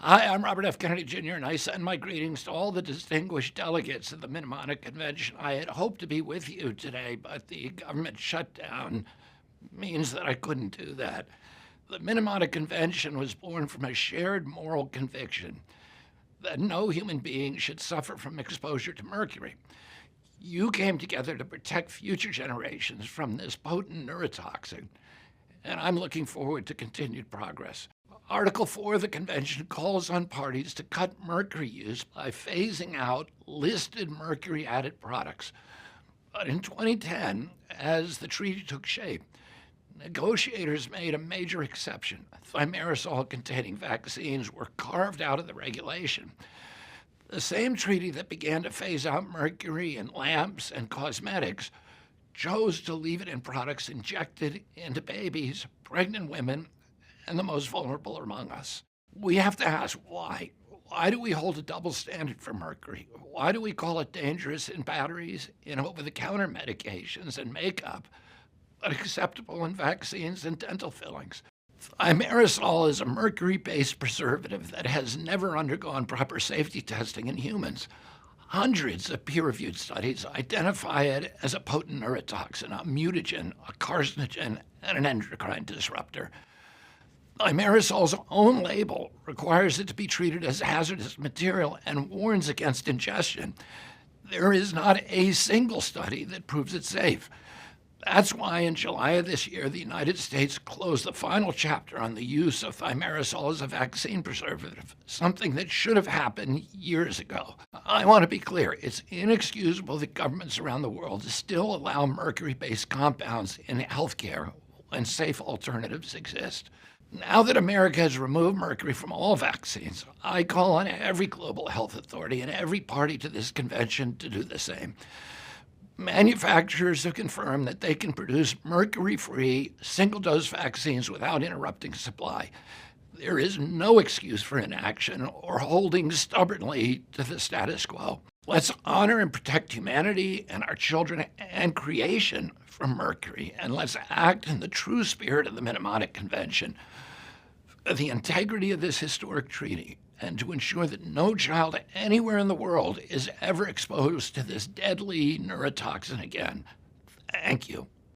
Hi, I'm Robert F. Kennedy Jr., and I send my greetings to all the distinguished delegates of the Minamata Convention. I had hoped to be with you today, but the government shutdown means that I couldn't do that. The Minamata Convention was born from a shared moral conviction that no human being should suffer from exposure to mercury. You came together to protect future generations from this potent neurotoxin, and I'm looking forward to continued progress. Article 4 of the convention calls on parties to cut mercury use by phasing out listed mercury-added products. But in 2010, as the treaty took shape, negotiators made a major exception. Thimerosal-containing vaccines were carved out of the regulation. The same treaty that began to phase out mercury in lamps and cosmetics chose to leave it in products injected into babies, pregnant women, and the most vulnerable among us. We have to ask why. Why do we hold a double standard for mercury? Why do we call it dangerous in batteries, in over-the-counter medications and makeup, but acceptable in vaccines and dental fillings? Thimerosal is a mercury-based preservative that has never undergone proper safety testing in humans. Hundreds of peer-reviewed studies identify it as a potent neurotoxin, a mutagen, a carcinogen, and an endocrine disruptor. Thimerosal's own label requires it to be treated as hazardous material and warns against ingestion. There is not a single study that proves it's safe. That's why in July of this year, the United States closed the final chapter on the use of thimerosal as a vaccine preservative, something that should have happened years ago. I want to be clear, it's inexcusable that governments around the world still allow mercury-based compounds in healthcare when safe alternatives exist. Now that America has removed mercury from all vaccines, I call on every global health authority and every party to this convention to do the same. Manufacturers have confirmed that they can produce mercury-free, single-dose vaccines without interrupting supply. There is no excuse for inaction or holding stubbornly to the status quo. Let's honor and protect humanity and our children and creation from mercury, and let's act in the true spirit of the Minamata Convention for the integrity of this historic treaty and to ensure that no child anywhere in the world is ever exposed to this deadly neurotoxin again. Thank you.